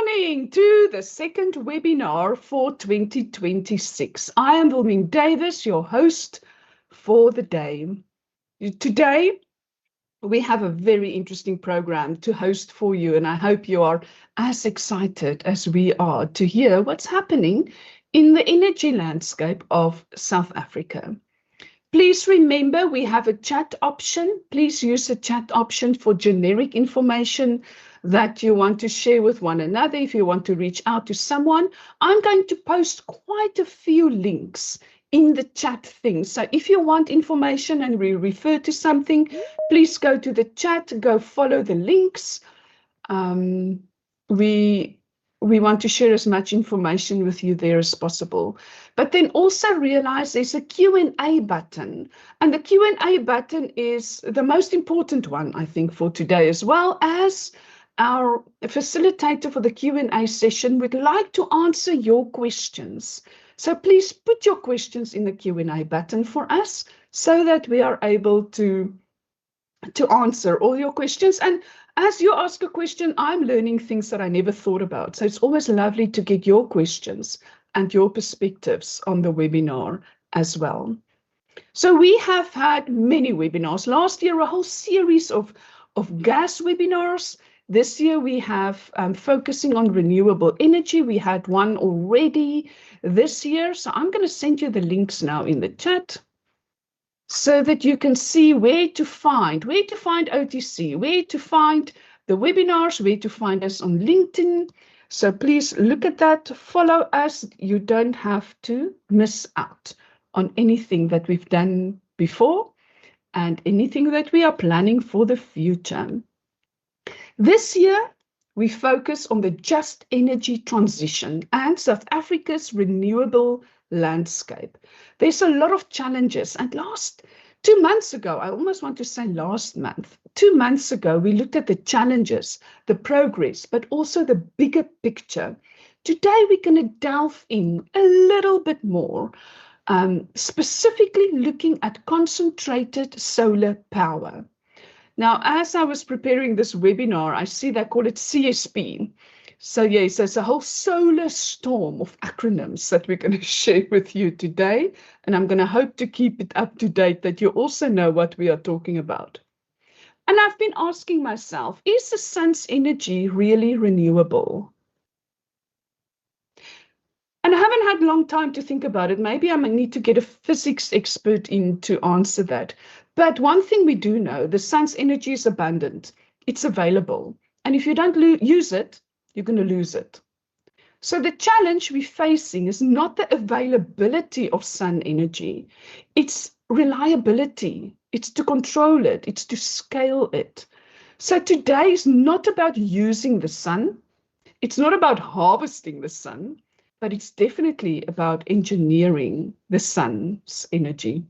morning to the second webinar for 2026. I am Willem Davis, your host for the day. Today, we have a very interesting program to host for you, and I hope you are as excited as we are to hear what's happening in the energy landscape of South Africa. Please remember we have a chat option. Please use the chat option for generic information that you want to share with one another. If you want to reach out to someone, I'm going to post quite a few links in the chat thing. So if you want information and we refer to something, please go to the chat, go follow the links. We want to share as much information with you there as possible. But then also realize there's a Q&A button. And the Q&A button is the most important one, I think, for today, as well as our facilitator for the Q&A session would like to answer your questions. So please put your questions in the Q&A button for us so that we are able to answer all your questions. And as you ask a question, I'm learning things that I never thought about. So it's always lovely to get your questions and your perspectives on the webinar as well. So we have had many webinars. Last year, a whole series of gas webinars. This year, we have focusing on renewable energy. We had one already this year. So I'm going to send you the links now in the chat, so that you can see where to find OTC, where to find the webinars, where to find us on LinkedIn. So please look at that, follow us. You don't have to miss out on anything that we've done before and anything that we are planning for the future. This year, we focus on the just energy transition and South Africa's renewable landscape. There's a lot of challenges, and 2 months ago, I almost want to say last month, 2 months ago, we looked at the challenges, the progress, but also the bigger picture. Today, we're going to delve in a little bit more, specifically looking at concentrated solar power. Now, as I was preparing this webinar, I see they call it CSP. So yes, there's a whole solar storm of acronyms that we're going to share with you today. And I'm going to hope to keep it up to date, that you also know what we are talking about. And I've been asking myself, is the sun's energy really renewable? And I haven't had a long time to think about it. Maybe I might need to get a physics expert in to answer that. But one thing we do know, the sun's energy is abundant. It's available. And if you don't use it, you're going to lose it. So the challenge we're facing is not the availability of sun energy. It's reliability. It's to control it. It's to scale it. So today is not about using the sun. It's not about harvesting the sun, but it's definitely about engineering the sun's energy.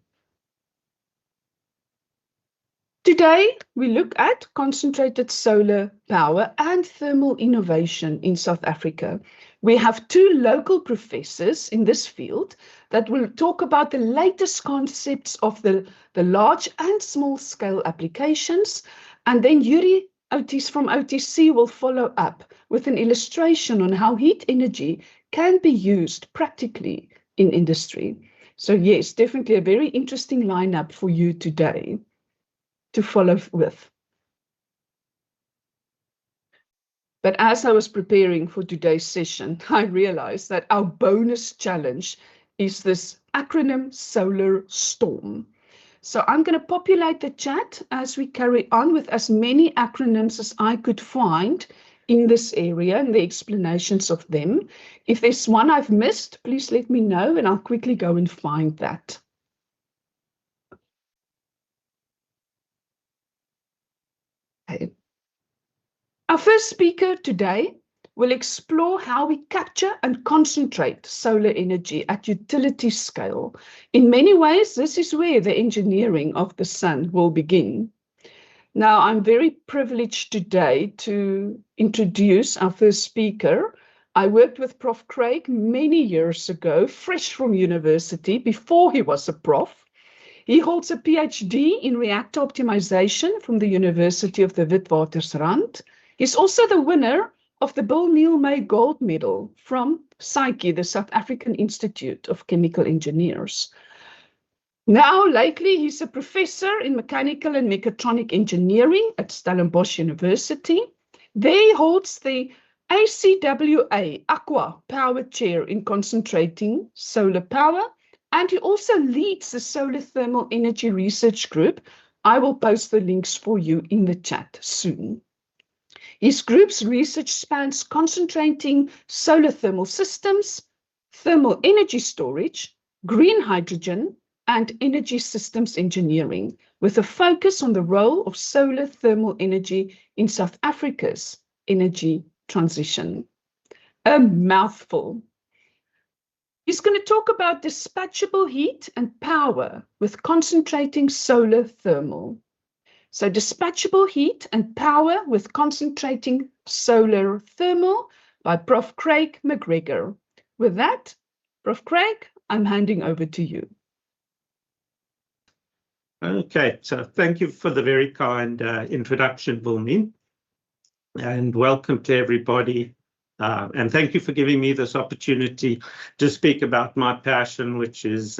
Today, we look at concentrated solar power and thermal innovation in South Africa. We have 2 local professors in this field that will talk about the latest concepts of the large and small scale applications. And then Jurie from OTC will follow up with an illustration on how heat energy can be used practically in industry. So yes, definitely a very interesting lineup for you today to follow with. But as I was preparing for today's session, I realized that our bonus challenge is this acronym Solar Storm. So I'm going to populate the chat as we carry on with as many acronyms as I could find in this area and the explanations of them. If there's one I've missed, please let me know and I'll quickly go and find that. Okay. Our first speaker today will explore how we capture and concentrate solar energy at utility scale. In many ways, this is where the engineering of the sun will begin. Now, I'm very privileged today to introduce our first speaker. I worked with Prof. Craig many years ago, fresh from university, before he was a prof. He holds a PhD in reactor optimization from the University of the Witwatersrand. He's also the winner of the Bill Neal May Gold Medal from SAICI, the South African Institute of Chemical Engineers. Now, lately, he's a professor in mechanical and mechatronic engineering at Stellenbosch University. There he holds the ACWA Aqua Power Chair in concentrating solar power, and he also leads the Solar Thermal Energy Research Group. I will post the links for you in the chat soon. His group's research spans concentrating solar thermal systems, thermal energy storage, green hydrogen, and energy systems engineering, with a focus on the role of solar thermal energy in South Africa's energy transition. A mouthful. He's going to talk about dispatchable heat and power with concentrating solar thermal. So dispatchable heat and power with concentrating solar thermal by Prof. Craig McGregor. With that, Prof. Craig, I'm handing over to you. Okay, so thank you for the very kind introduction, Wilmien, and welcome to everybody. And thank you for giving me this opportunity to speak about my passion, which is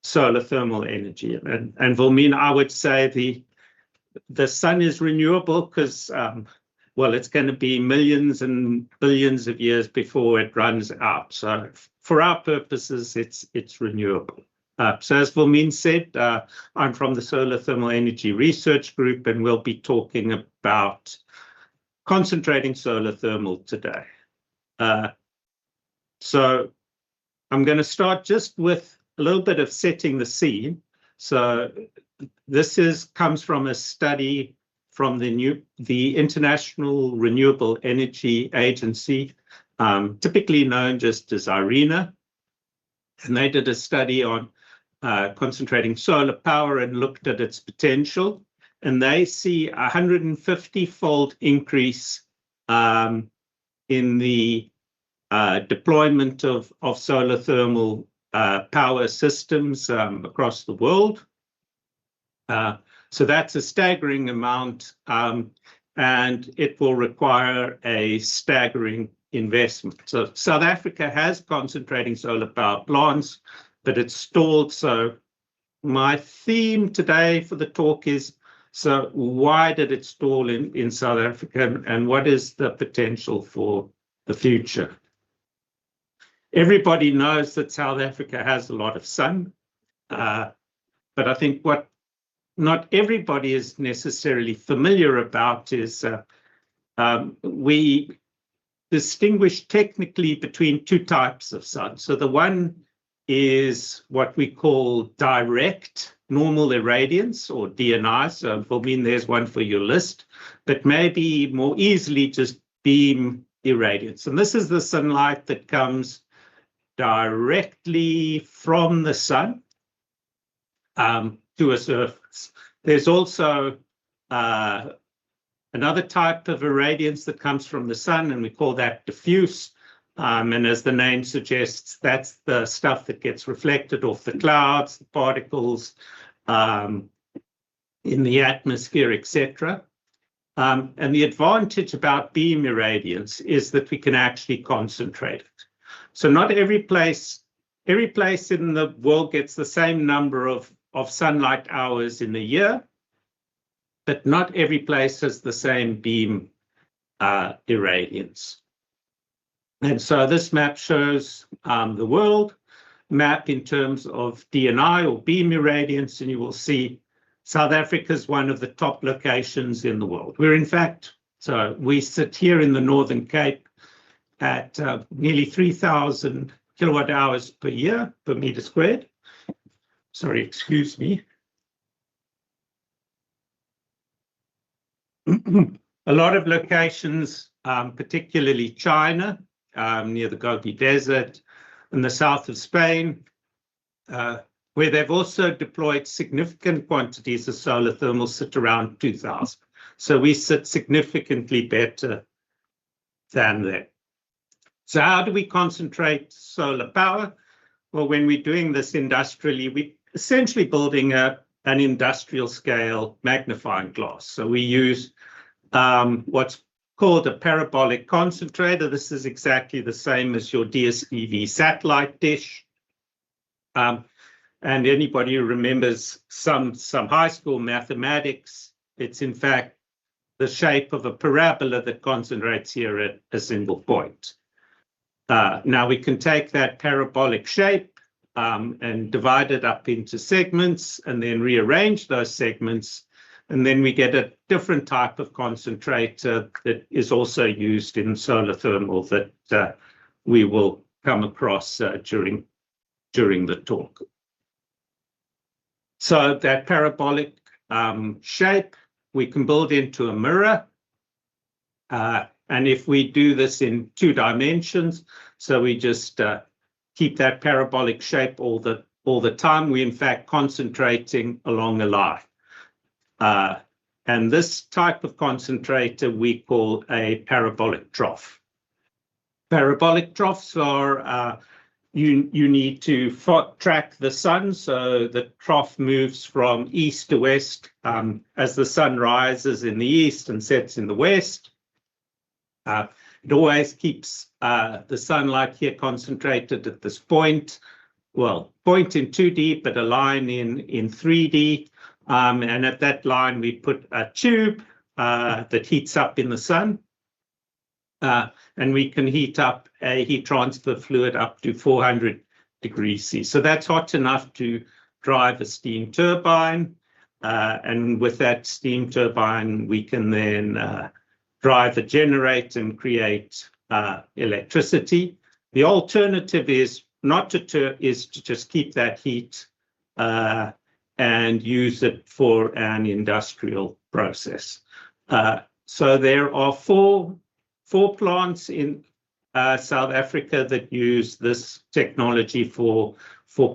solar thermal energy. And Wilmien, I would say the sun is renewable because, well, it's going to be millions and billions of years before it runs out. So for our purposes, it's renewable. So as Wilmien said, I'm from the Solar Thermal Energy Research Group, and we'll be talking about concentrating solar thermal today. So I'm going to start just with a little bit of setting the scene. So this comes from a study from the International Renewable Energy Agency, typically known just as IRENA. And they did a study on concentrating solar power and looked at its potential. And they see a 150-fold increase in the deployment of solar thermal power systems across the world. So that's a staggering amount, and it will require a staggering investment. So South Africa has concentrating solar power plants, but it's stalled. So my theme today for the talk is, so why did it stall in South Africa, and what is the potential for the future? Everybody knows that South Africa has a lot of sun, but I think what not everybody is necessarily familiar about is we distinguish technically between two types of sun. So the one is what we call direct normal irradiance, or DNI. So Wilmien, there's one for your list, but maybe more easily just beam irradiance. And this is the sunlight that comes directly from the sun to a surface. There's also another type of irradiance that comes from the sun, and we call that diffuse. And as the name suggests, that's the stuff that gets reflected off the clouds, the particles in the atmosphere, etc. And the advantage about beam irradiance is that we can actually concentrate it. So not every place in the world gets the same number of sunlight hours in a year, but not every place has the same beam irradiance. And so this map shows the world map in terms of DNI, or beam irradiance, and you will see South Africa is one of the top locations in the world. We're in fact, so we sit here in the Northern Cape at nearly 3,000 kilowatt hours per year per meter squared. Sorry, excuse me. A lot of locations, particularly China, near the Gobi Desert, in the south of Spain, where they've also deployed significant quantities of solar thermal, sit around 2,000. So we sit significantly better than them. So how do we concentrate solar power? Well, when we're doing this industrially, we're essentially building an industrial scale magnifying glass. So we use what's called a parabolic concentrator. This is exactly the same as your DSTV satellite dish. And anybody who remembers some high school mathematics, it's in fact the shape of a parabola that concentrates here at a single point. Now we can take that parabolic shape and divide it up into segments and then rearrange those segments. And then we get a different type of concentrator that is also used in solar thermal that we will come across during the talk. So that parabolic shape we can build into a mirror. And if we do this in 2 dimensions, so we just keep that parabolic shape all the time, we're in fact concentrating along a line. And this type of concentrator we call a parabolic trough. Parabolic troughs are, you need to track the sun, so the trough moves from east to west as the sun rises in the east and sets in the west. It always keeps the sunlight here concentrated at this point. Well, point in 2D, but a line in 3D. And at that line, we put a tube that heats up in the sun. And we can heat up a heat transfer fluid up to 400 degrees C. So that's hot enough to drive a steam turbine. And with that steam turbine, we can then drive a generator and create electricity. The alternative is not to just keep that heat and use it for an industrial process. So there are four plants in South Africa that use this technology for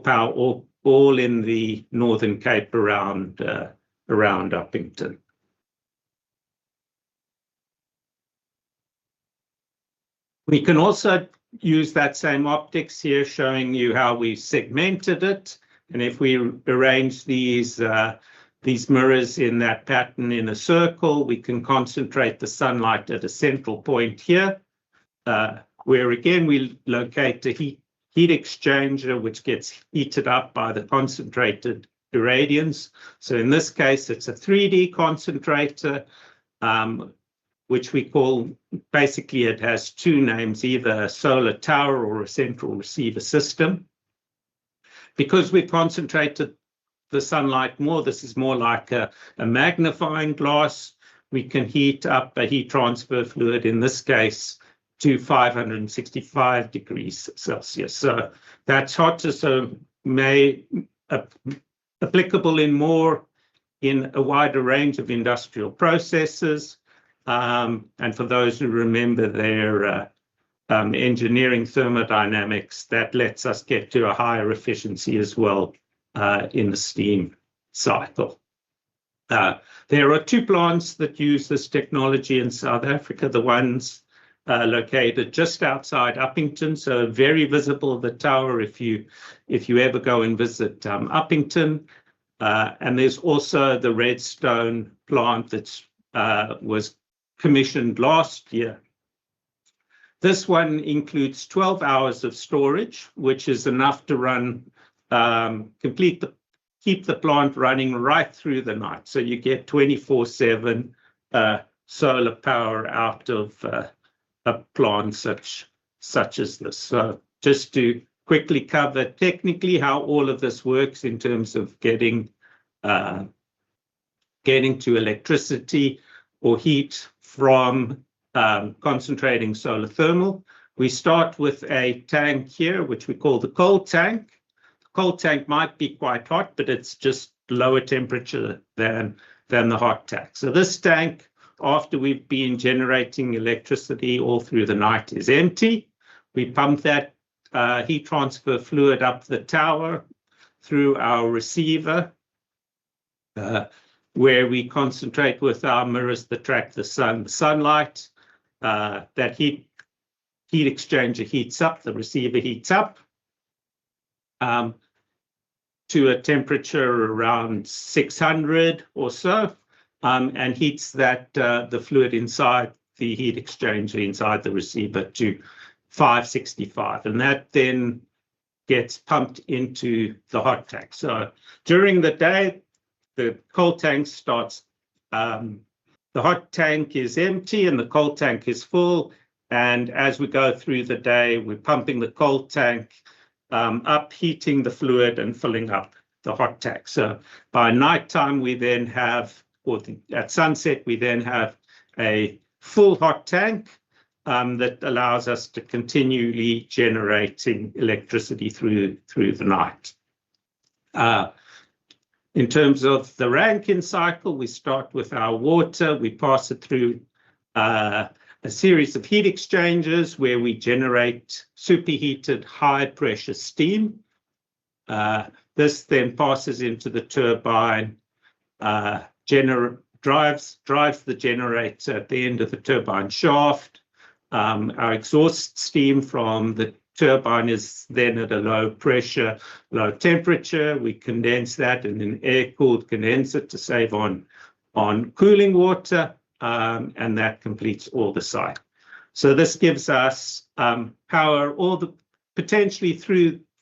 power, all in the Northern Cape around Upington. We can also use that same optics here, showing you how we segmented it. And if we arrange these mirrors in that pattern in a circle, we can concentrate the sunlight at a central point here, where again we locate a heat exchanger, which gets heated up by the concentrated irradiance. So in this case, it's a 3D concentrator, which we call, basically it has 2 names, either a solar tower or a central receiver system. Because we concentrated the sunlight more, this is more like a magnifying glass. We can heat up a heat transfer fluid, in this case, to 565 degrees Celsius. So that's hotter, so applicable in a wider range of industrial processes. And for those who remember their engineering thermodynamics, that lets us get to a higher efficiency as well in the steam cycle. There are 2 plants that use this technology in South Africa. The one's located just outside Upington, so very visible, the tower, if you ever go and visit Upington. And there's also the Redstone plant that was commissioned last year. This one includes 12 hours of storage, which is enough to run, keep the plant running right through the night. So you get 24/7 solar power out of a plant such as this. So just to quickly cover technically how all of this works in terms of getting to electricity or heat from concentrating solar thermal. We start with a tank here, which we call the cold tank. The cold tank might be quite hot, but it's just lower temperature than the hot tank. So this tank, after we've been generating electricity all through the night, is empty. We pump that heat transfer fluid up the tower through our receiver, where we concentrate with our mirrors that track the sunlight. That heat exchanger heats up, the receiver heats up to a temperature around 600 or so, and heats the fluid inside the heat exchanger inside the receiver to 565, and that then gets pumped into the hot tank. So during the day, the cold tank starts, the hot tank is empty and the cold tank is full. And as we go through the day, we're pumping the cold tank up, heating the fluid and filling up the hot tank. So by nighttime, we then have, at sunset, we then have a full hot tank that allows us to continually generating electricity through the night. In terms of the Rankine cycle, we start with our water, we pass it through a series of heat exchangers where we generate superheated high pressure steam. This then passes into the turbine, drives the generator at the end of the turbine shaft. Our exhaust steam from the turbine is then at a low pressure, low temperature. We condense that in an air-cooled condenser to save on cooling water, and that completes all the cycle. So this gives us power potentially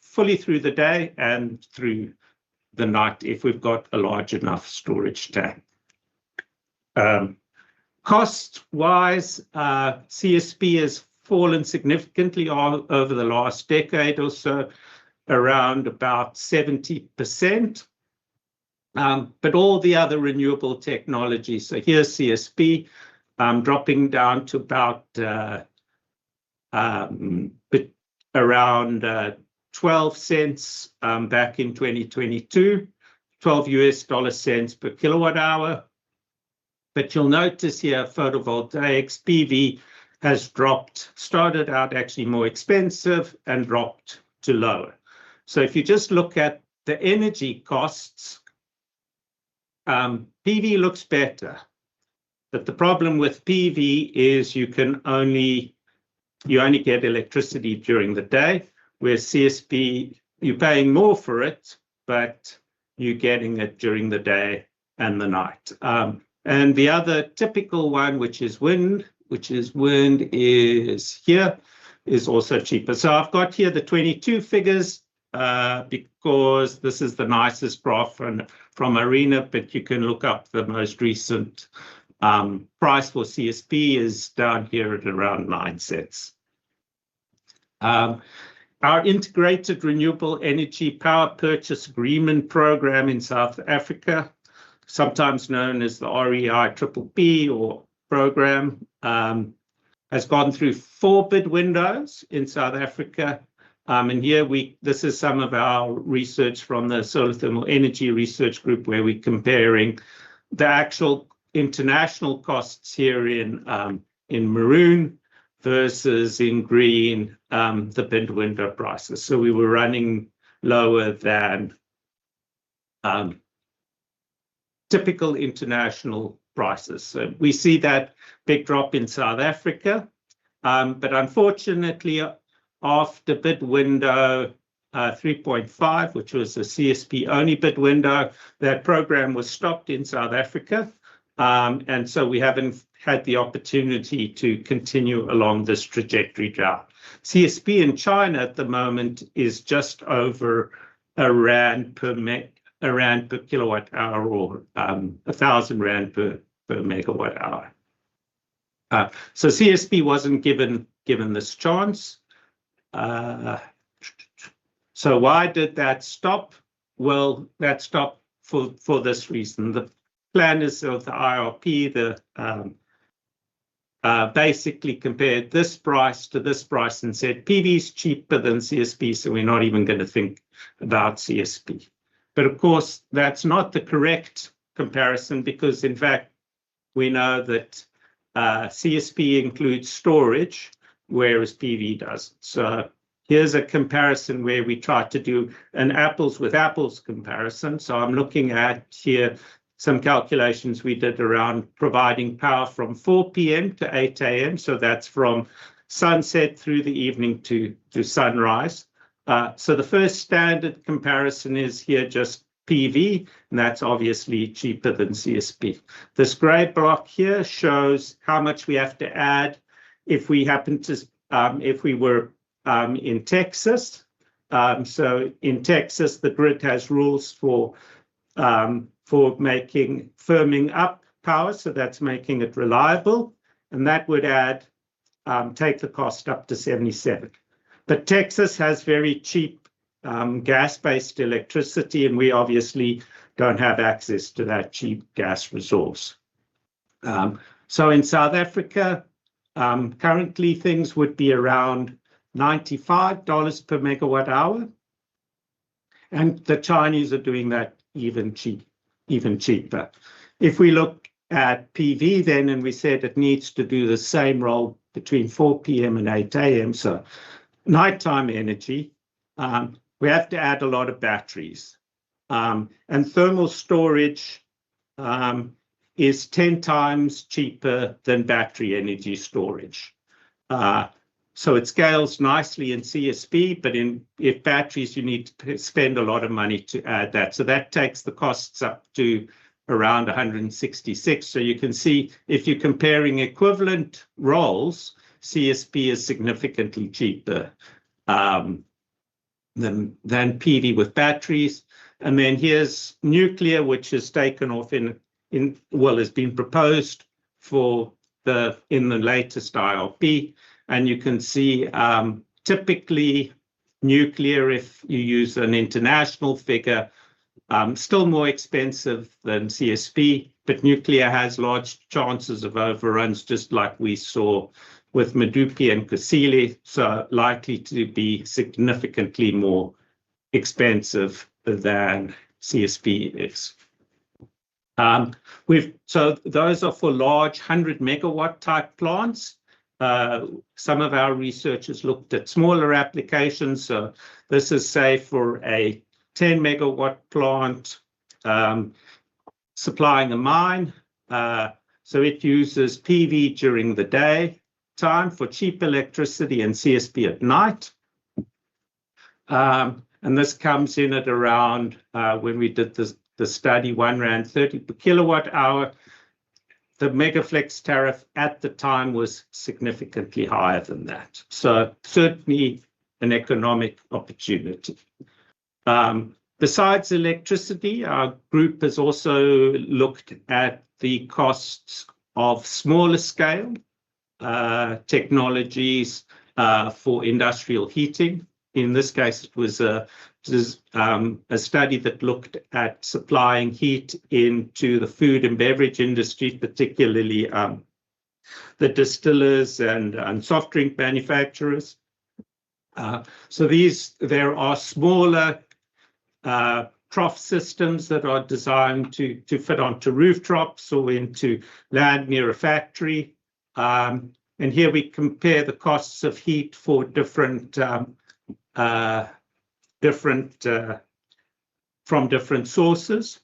fully through the day and through the night if we've got a large enough storage tank. Cost-wise, CSP has fallen significantly over the last decade or so, around about 70%. But all the other renewable technologies, so here's CSP, dropping down to about around 12 cents back in 2022, 12 US dollar cents per kilowatt hour. But you'll notice here photovoltaics, PV has dropped, started out actually more expensive and dropped to lower. So if you just look at the energy costs, PV looks better. But the problem with PV is you only get electricity during the day, where CSP, you're paying more for it, but you're getting it during the day and the night. And the other typical one, which is wind, is here, is also cheaper. So I've got here the 22 figures because this is the nicest graph from Arena, but you can look up the most recent price for CSP is down here at around 9 cents. Our Integrated Renewable Energy Power Purchase Agreement program in South Africa, sometimes known as the REIPPP or program, has gone through 4 bid windows in South Africa. And here this is some of our research from the Solar Thermal Energy Research Group, where we're comparing the actual international costs here in maroon versus in green, the bid window prices. So we were running lower than typical international prices. So we see that big drop in South Africa, but unfortunately, after bid window 3.5, which was a CSP only bid window, that program was stopped in South Africa. And so we haven't had the opportunity to continue along this trajectory down. CSP in China at the moment is just over a rand per kilowatt hour, or 1,000 rand per megawatt hour. So CSP wasn't given this chance. So why did that stop? Well, that stopped for this reason. The planners of the IRP basically compared this price to this price and said PV is cheaper than CSP, so we're not even going to think about CSP. But of course, that's not the correct comparison, because in fact, we know that CSP includes storage, whereas PV doesn't. So here's a comparison where we try to do an apples with apples comparison. So I'm looking at here some calculations we did around providing power from 4 p.m. to 8 a.m. So that's from sunset through the evening to sunrise. So the first standard comparison is here just PV, and that's obviously cheaper than CSP. This grey block here shows how much we have to add if we happen to, if we were in Texas. So in Texas, the grid has rules for making firming up power, so that's making it reliable, and that would add take the cost up to 77. But Texas has very cheap gas-based electricity, and we obviously don't have access to that cheap gas resource. So in South Africa, currently things would be around $95 per megawatt hour, and the Chinese are doing that even cheaper. If we look at PV then, and we said it needs to do the same role between 4 p.m. and 8 a.m., so nighttime energy, we have to add a lot of batteries. And thermal storage is 10 times cheaper than battery energy storage. So it scales nicely in CSP, but if batteries, you need to spend a lot of money to add that. So that takes the costs up to around 166. So you can see if you're comparing equivalent roles, CSP is significantly cheaper than PV with batteries. And then here's nuclear, which is taken off has been proposed for in the latest IRP. And you can see typically nuclear, if you use an international figure, still more expensive than CSP, but nuclear has large chances of overruns, just like we saw with Medupi and Kusile, so likely to be significantly more expensive than CSP is. So those are for large 100 megawatt type plants. Some of our researchers looked at smaller applications. So this is, say, for a 10 megawatt plant supplying a mine. So it uses PV during the day time for cheap electricity and CSP at night. And this comes in at around, when we did the study, R1.30 per kilowatt hour. The Megaflex tariff at the time was significantly higher than that. So certainly an economic opportunity. Besides electricity, our group has also looked at the costs of smaller scale technologies for industrial heating. In this case, it was a study that looked at supplying heat into the food and beverage industry, particularly the distillers and soft drink manufacturers. So there are smaller trough systems that are designed to fit onto rooftops or into land near a factory. And here we compare the costs of heat for different from different sources.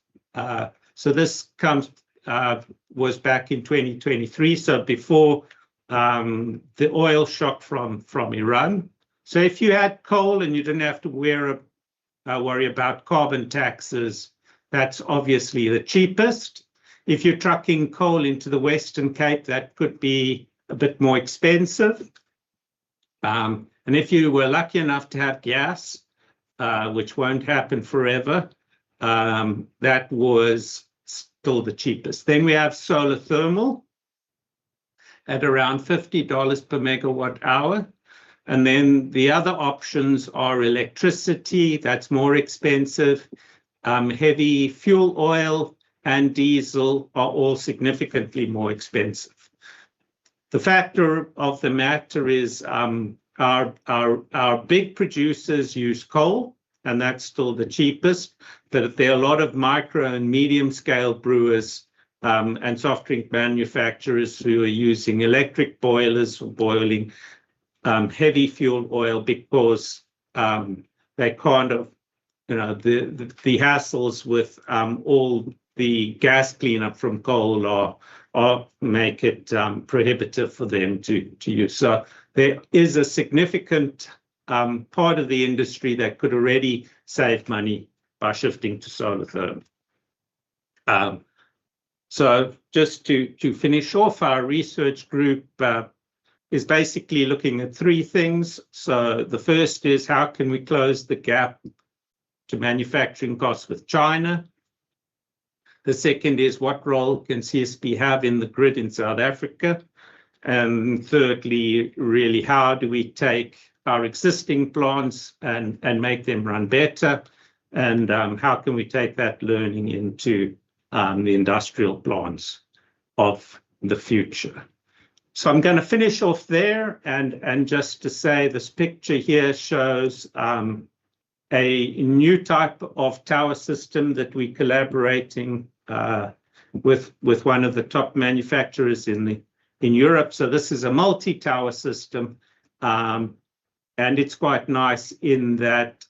So this was back in 2023, so before the oil shock from Iran. So if you had coal and you didn't have to worry about carbon taxes, that's obviously the cheapest. If you're trucking coal into the Western Cape, that could be a bit more expensive. And if you were lucky enough to have gas, which won't happen forever, that was still the cheapest. Then we have solar thermal at around $50 per megawatt hour. And then the other options are electricity, that's more expensive. Heavy fuel oil and diesel are all significantly more expensive. The factor of the matter is our big producers use coal, and that's still the cheapest, but there are a lot of micro and medium scale brewers and soft drink manufacturers who are using electric boilers for boiling heavy fuel oil because they kind of, the hassles with all the gas cleanup from coal are make it prohibitive for them to use. So there is a significant part of the industry that could already save money by shifting to solar thermal. So just to finish off, our research group is basically looking at three things. So the first is how can we close the gap to manufacturing costs with China? The second is what role can CSP have in the grid in South Africa? And thirdly, really, how do we take our existing plants and make them run better? And how can we take that learning into the industrial plants of the future? So I'm going to finish off there, and just to say this picture here shows a new type of tower system that we're collaborating with one of the top manufacturers in Europe. So this is a multi-tower system, and it's quite nice in that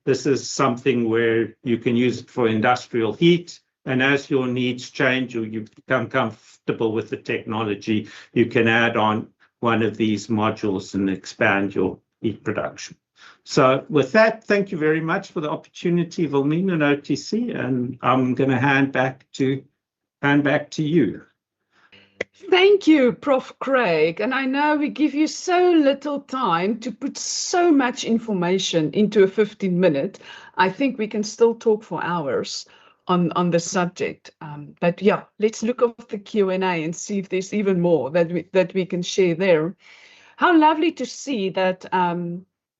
this is something where you can use it for industrial heat, and as your needs change or you become comfortable with the technology, you can add on one of these modules and expand your heat production. So with that, thank you very much for the opportunity, Wilmina and OTC, and I'm going to hand back to you. Thank you, Prof. Craig. And I know we give you so little time to put so much information into a 15-minute. I think we can still talk for hours on the subject. But yeah, let's look at the Q&A and see if there's even more that we can share there. How lovely to see that,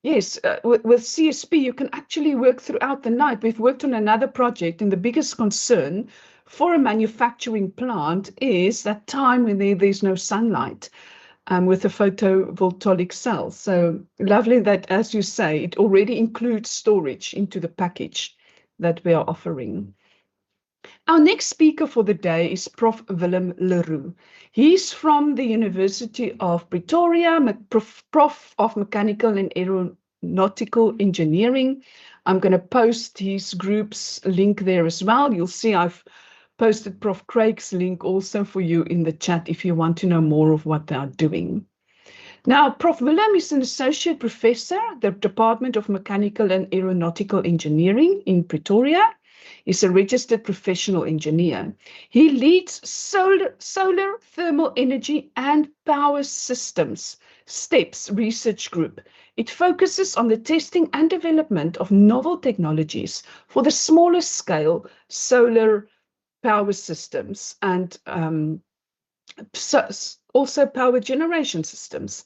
yes, with CSP, you can actually work throughout the night. We've worked on another project, and the biggest concern for a manufacturing plant is that time when there's no sunlight with a photovoltaic cell. So lovely that, as you say, it already includes storage into the package that we are offering. Our next speaker for the day is Prof. Willem Roux. He's from the University of Pretoria, Prof of Mechanical and Aeronautical Engineering. I'm going to post his group's link there as well. You'll see I've posted Prof. Craig's link also for you in the chat if you want to know more of what they are doing. Now, Prof. Willem is an associate professor at the Department of Mechanical and Aeronautical Engineering in Pretoria. He's a registered professional engineer. He leads solar thermal energy and power systems STEPS research group. It focuses on the testing and development of novel technologies for the smaller scale solar power systems and also power generation systems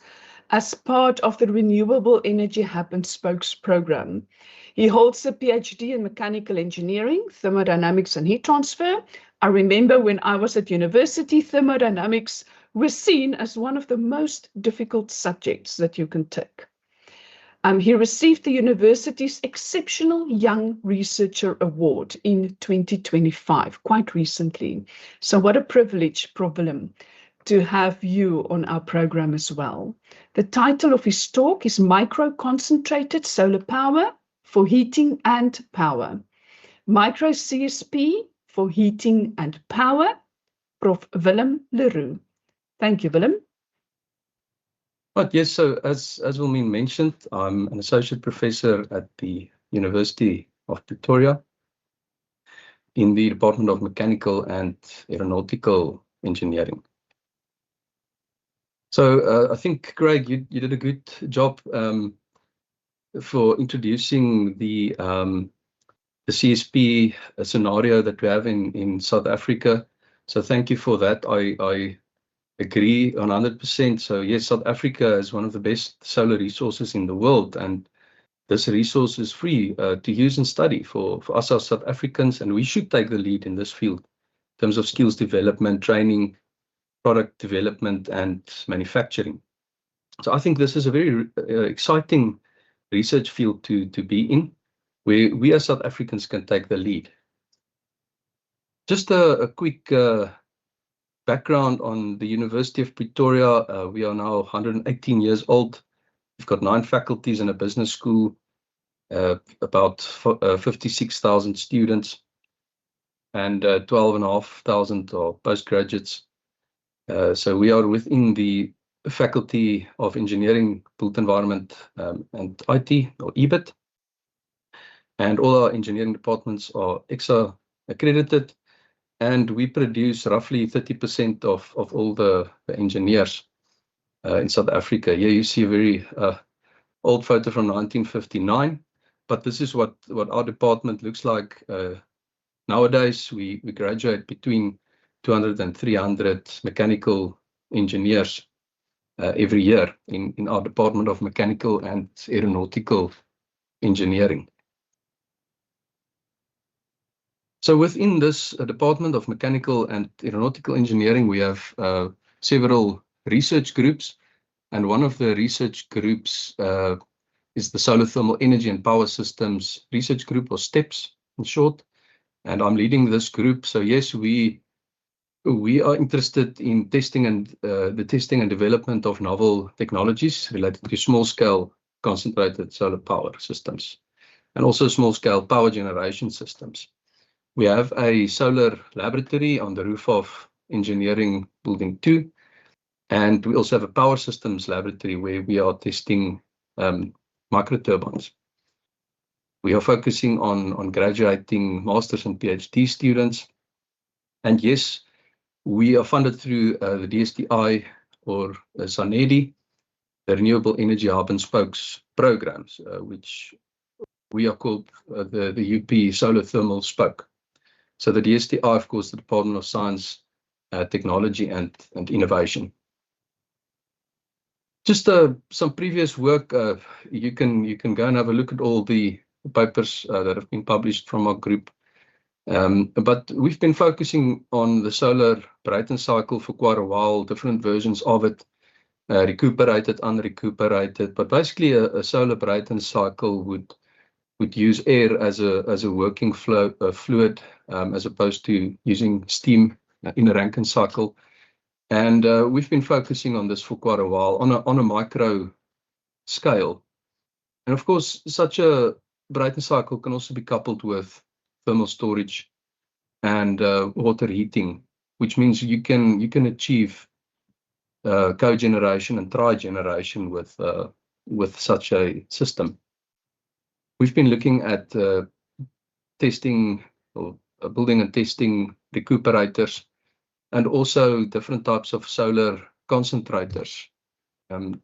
as part of the Renewable Energy Hub and Spokes program. He holds a PhD in mechanical engineering, thermodynamics and heat transfer. I remember when I was at university, thermodynamics was seen as one of the most difficult subjects that you can take. He received the university's Exceptional Young Researcher Award in 2025, quite recently. So what a privilege, Prof. Willem, to have you on our program as well. The title of his talk is Micro-Concentrated Solar Power for Heating and Power. Micro CSP for Heating and Power, Prof. Willem Roux. Thank you, Willem. Right, yes, so as Wilmine mentioned, I'm an associate professor at the University of Pretoria in the Department of Mechanical and Aeronautical Engineering. So I think, Craig, you did a good job for introducing the CSP scenario that we have in South Africa. So thank you for that. I agree 100%. So yes, South Africa is one of the best solar resources in the world, and this resource is free to use and study for us as South Africans, and we should take the lead in this field in terms of skills development, training, product development, and manufacturing. So I think this is a very exciting research field to be in, where we as South Africans can take the lead. Just a quick background on the University of Pretoria. We are now 118 years old. We've got 9 faculties and a business school, about 56,000 students, and 12,500 postgraduates. So we are within the Faculty of Engineering, Built Environment and IT, or EBIT. And all our engineering departments are EXA accredited, and we produce roughly 30% of all the engineers in South Africa. Here you see a very old photo from 1959, but this is what our department looks like nowadays. We graduate between 200 and 300 mechanical engineers every year in our Department of Mechanical and Aeronautical Engineering. So within this Department of Mechanical and Aeronautical Engineering, we have several research groups, and one of the research groups is the Solar Thermal Energy and Power Systems Research Group, or STEPS in short, and I'm leading this group. So yes, we are interested in testing and the testing and development of novel technologies related to small-scale concentrated solar power systems, and also small-scale power generation systems. We have a solar laboratory on the roof of Engineering Building 2, and we also have a power systems laboratory where we are testing microturbines. We are focusing on graduating masters and PhD students, and yes, we are funded through the DSTI or SANEDI, the Renewable Energy Hub and Spokes programs, which we are called the UP Solar Thermal Spoke. So the DSTI, of course, the Department of Science, Technology and Innovation. Just some previous work, you can go and have a look at all the papers that have been published from our group. But we've been focusing on the solar Brayton cycle for quite a while, different versions of it, recuperated, unrecuperated. But basically, a solar Brayton cycle would use air as a working fluid, as opposed to using steam in a Rankine cycle. And we've been focusing on this for quite a while on a micro scale. And of course, such a Brayton cycle can also be coupled with thermal storage and water heating, which means you can achieve cogeneration and trigeneration with such a system. We've been looking at testing or building and testing recuperators, and also different types of solar concentrators,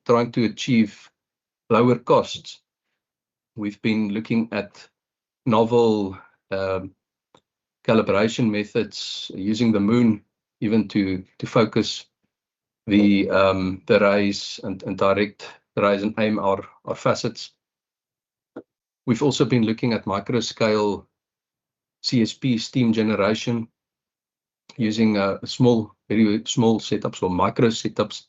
trying to achieve lower costs. We've been looking at novel calibration methods, using the moon even to focus the rays and direct the rays and aim our facets. We've also been looking at microscale CSP steam generation, using very small setups or micro setups.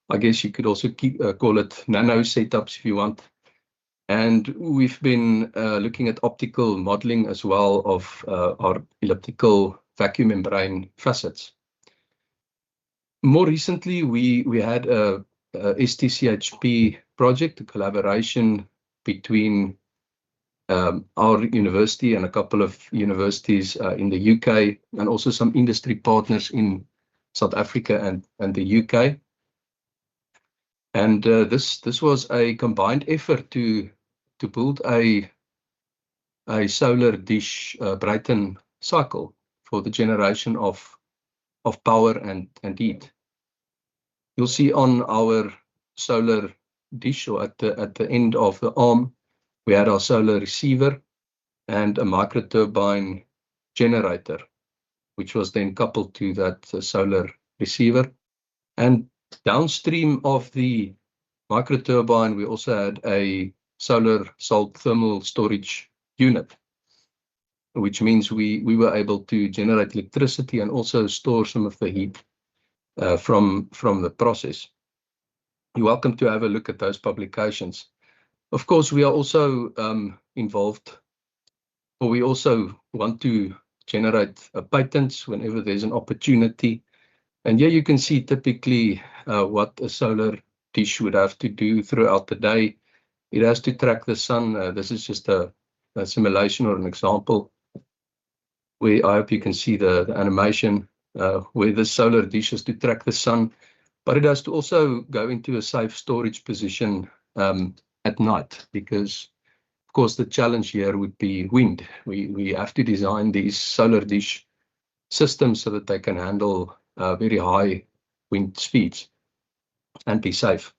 I guess you could also call it nano setups if you want. And we've been looking at optical modeling as well of our elliptical vacuum membrane facets. More recently, we had a STCHP project, a collaboration between our university and a couple of universities in the UK, and also some industry partners in South Africa and the UK. And this was a combined effort to build a solar dish Brayton cycle for the generation of power and heat. You'll see on our solar dish, or at the end of the arm, we had our solar receiver and a microturbine generator, which was then coupled to that solar receiver. And downstream of the microturbine, we also had a solar salt thermal storage unit, which means we were able to generate electricity and also store some of the heat from the process. You're welcome to have a look at those publications. Of course, we are also involved, or we also want to generate patents whenever there's an opportunity. And here you can see typically what a solar dish would have to do throughout the day. It has to track the sun. This is just a simulation or an example where I hope you can see the animation where the solar dish has to track the sun, but it has to also go into a safe storage position at night, because Of course, the challenge here would be wind. We have to design these solar dish systems so that they can handle very high wind speeds and be safe.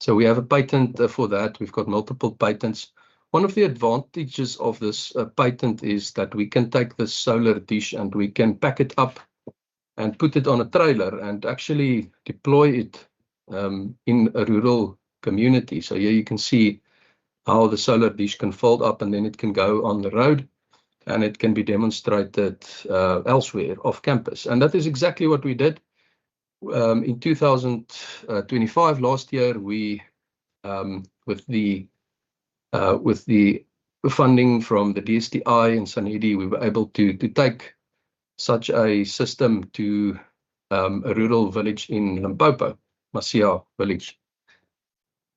So we have a patent for that. We've got multiple patents. One of the advantages of this patent is that we can take the solar dish and we can pack it up and put it on a trailer and actually deploy it in a rural community. So here you can see how the solar dish can fold up and then it can go on the road and it can be demonstrated elsewhere off campus. And that is exactly what we did. In 2025, last year, we, with the funding from the DSTI and SANEDI, we were able to take such a system to a rural village in Limpopo, Masia village.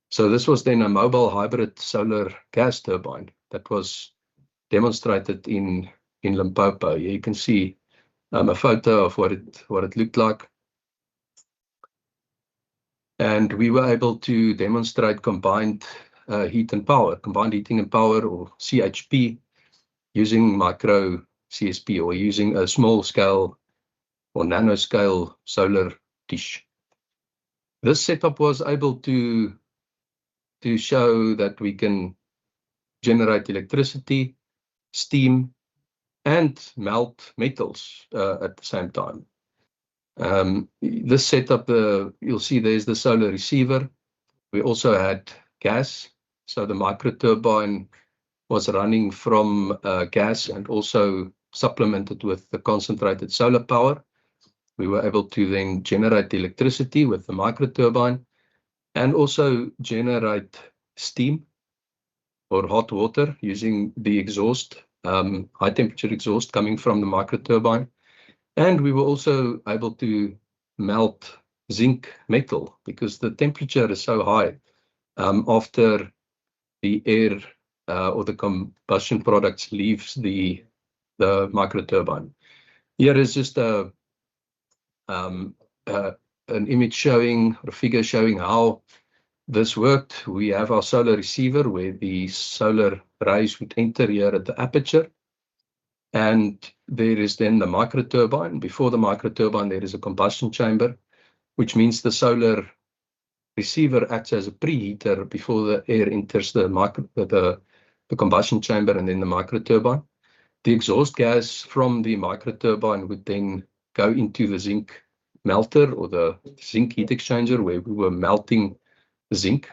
So this was then a mobile hybrid solar gas turbine that was demonstrated in Limpopo. Here you can see a photo of what it looked like. And we were able to demonstrate combined heat and power, combined heating and power, or CHP, using micro CSP or using a small scale or nanoscale solar dish. This setup was able to show that we can generate electricity, steam, and melt metals at the same time. This setup, you'll see there's the solar receiver. We also had gas, so the micro turbine was running from gas and also supplemented with the concentrated solar power. We were able to then generate electricity with the micro turbine and also generate steam or hot water using the exhaust, high temperature exhaust coming from the micro turbine. And we were also able to melt zinc metal because the temperature is so high after the air or the combustion products leaves the micro turbine. Here is just an image showing, or a figure showing how this worked. We have our solar receiver where the solar rays would enter here at the aperture. And there is then the micro turbine. Before the micro turbine, there is a combustion chamber, which means the solar receiver acts as a preheater before the air enters the combustion chamber and then the micro turbine. The exhaust gas from the micro turbine would then go into the zinc melter or the zinc heat exchanger where we were melting zinc.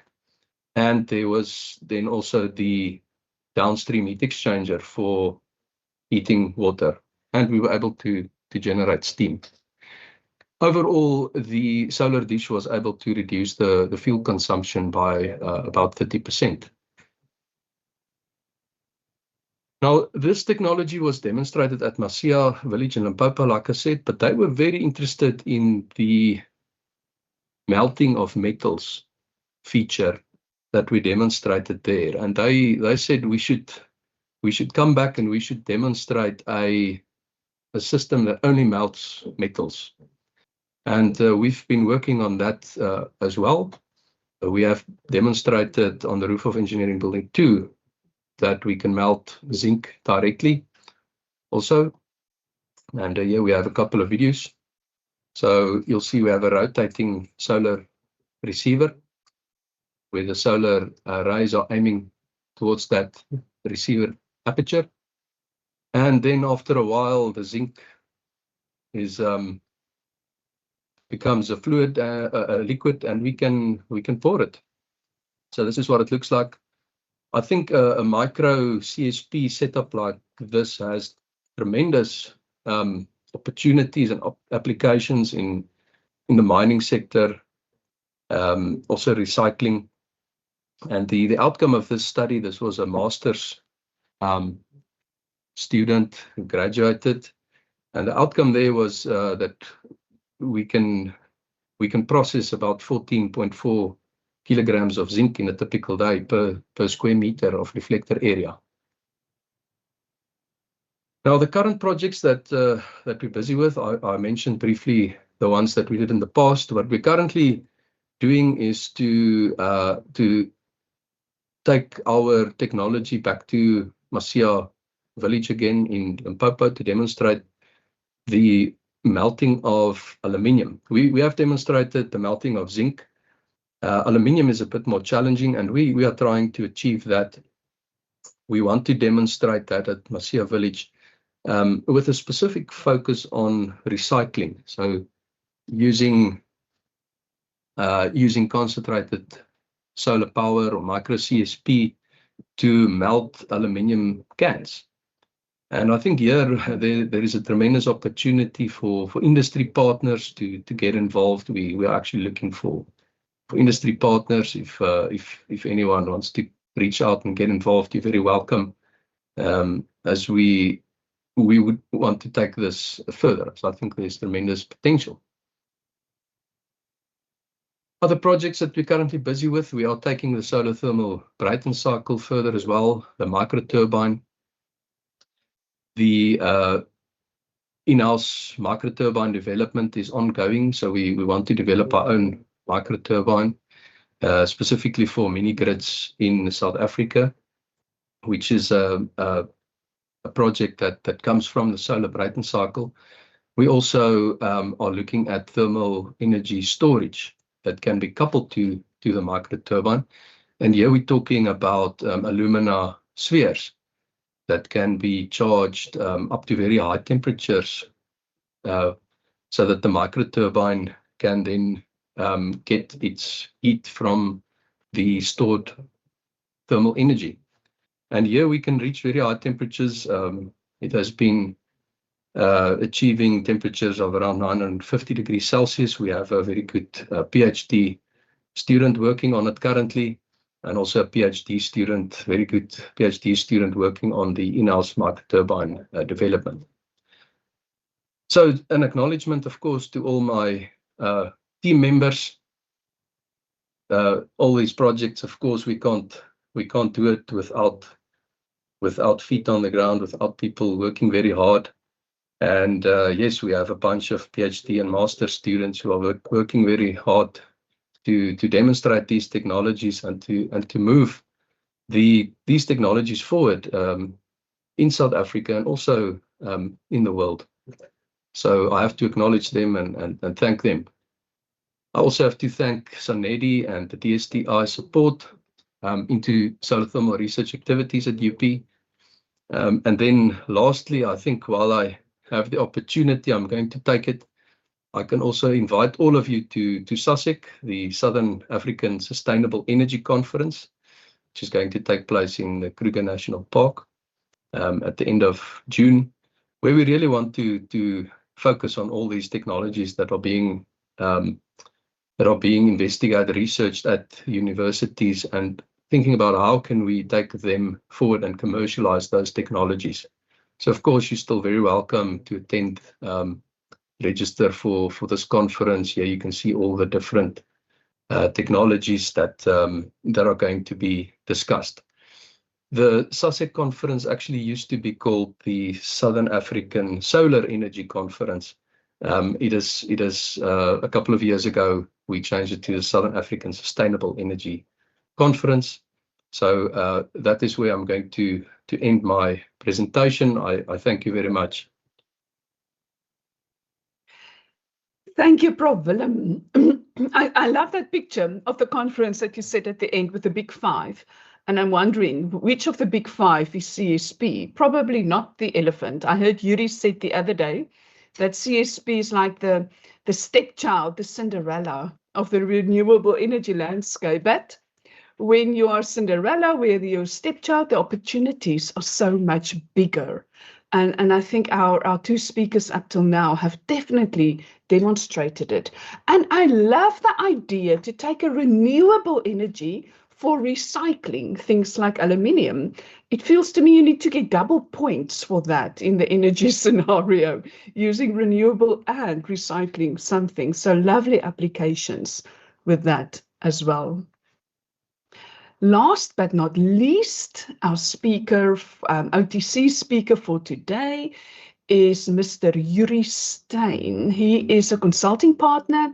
And there was then also the downstream heat exchanger for heating water, and we were able to generate steam. Overall, the solar dish was able to reduce the fuel consumption by about 30%. Now, this technology was demonstrated at Masia village in Limpopo, like I said, but they were very interested in the melting of metals feature that we demonstrated there. And they said we should come back and we should demonstrate a system that only melts metals. And we've been working on that as well. We have demonstrated on the roof of Engineering Building 2 that we can melt zinc directly also. And here we have a couple of videos. So you'll see we have a rotating solar receiver where the solar rays are aiming towards that receiver aperture. And then after a while, the zinc is becomes a fluid, a liquid, and we can pour it. So this is what it looks like. I think a micro CSP setup like this has tremendous opportunities and applications in the mining sector, also recycling. And the outcome of this study, this was a master's student who graduated, and the outcome there was that we can process about 14.4 kilograms of zinc in a typical day per square meter of reflector area. Now, the current projects that we're busy with, I mentioned briefly the ones that we did in the past. What we're currently doing is to take our technology back to Masia village again in Limpopo to demonstrate the melting of aluminium. We have demonstrated the melting of zinc. Aluminium is a bit more challenging, and we are trying to achieve that. We want to demonstrate that at Masia village with a specific focus on recycling. So using concentrated solar power or micro CSP to melt aluminium cans. And I think here there is a tremendous opportunity for industry partners to get involved. We are actually looking for industry partners. If anyone wants to reach out and get involved, you're very welcome. As we would want to take this further. So I think there's tremendous potential. Other projects that we're currently busy with, we are taking the solar thermal Brayton cycle further as well, the micro turbine. The in-house micro turbine development is ongoing, so we want to develop our own micro turbine, specifically for mini grids in South Africa, which is a project that comes from the solar Brayton cycle. We also are looking at thermal energy storage that can be coupled to the micro turbine. And here we're talking about alumina spheres that can be charged up to very high temperatures so that the micro turbine can then get its heat from the stored thermal energy. And here we can reach very high temperatures. It has been achieving temperatures of around 950 degrees Celsius. We have a very good PhD student working on it currently, and also a PhD student, very good PhD student working on the in-house micro turbine development. So an acknowledgement, of course, to all my team members. All these projects, of course, we can't do it without feet on the ground, without people working very hard. And yes, we have a bunch of PhD and master students who are working very hard to demonstrate these technologies and to move these technologies forward in South Africa and also in the world. So I have to acknowledge them and thank them. I also have to thank Sanedi and the DSTI support into solar thermal research activities at UP. And then lastly, I think while I have the opportunity, I'm going to take it. I can also invite all of you to SASEC, the Southern African Sustainable Energy Conference, which is going to take place in the Kruger National Park at the end of June, where we really want to focus on all these technologies that are being investigated, researched at universities, and thinking about how can we take them forward and commercialize those technologies. So, of course, you're still very welcome to attend, register for this conference. Here you can see all the different technologies that are going to be discussed. The SASEC conference actually used to be called the Southern African Solar Energy Conference. It is a couple of years ago, we changed it to the Southern African Sustainable Energy Conference. So that is where I'm going to end my presentation. I thank you very much. Thank you, Prof. Willem. I love that picture of the conference that you said at the end with the big five. And I'm wondering, which of the big five is CSP? Probably not the elephant. I heard Jurie said the other day that CSP is like the stepchild, the Cinderella of the renewable energy landscape. But when you are Cinderella, where you're stepchild, the opportunities are so much bigger. And I think our two speakers up till now have definitely demonstrated it. And I love the idea to take a renewable energy for recycling things like aluminium. It feels to me you need to get double points for that in the energy scenario, using renewable and recycling something. So lovely applications with that as well. Last but not least, our speaker, OTC speaker for today is Mr. Jurie Steyn. He is a consulting partner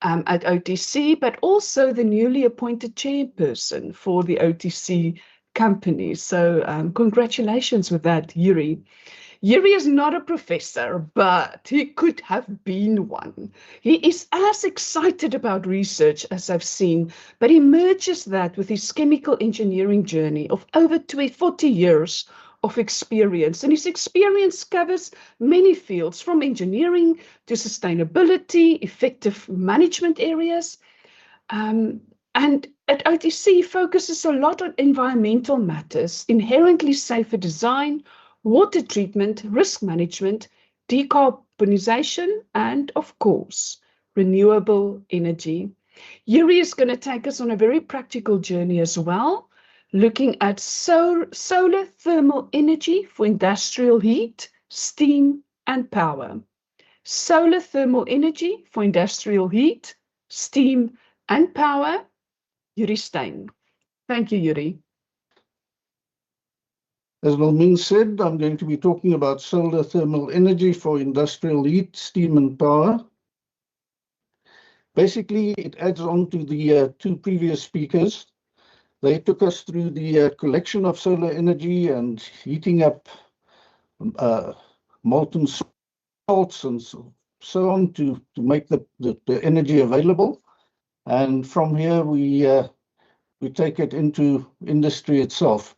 at OTC, but also the newly appointed chairperson for the OTC company. So congratulations with that, Jurie. Jurie is not a professor, but he could have been one. He is as excited about research as I've seen, but he merges that with his chemical engineering journey of over 40 years of experience. And his experience covers many fields, from engineering to sustainability, effective management areas. And at OTC focuses a lot on environmental matters, inherently safer design, water treatment, risk management, decarbonization, and of course, renewable energy. Jurie is going to take us on a very practical journey as well, looking at solar thermal energy for industrial heat, steam, and power. Solar thermal energy for industrial heat, steam, and power. Jurie Steyn. Thank you, Jurie. As Wilmien said, I'm going to be talking about solar thermal energy for industrial heat, steam and power. Basically, it adds on to the two previous speakers. They took us through the collection of solar energy and heating up molten salts and so on to make the energy available. And from here, we take it into industry itself.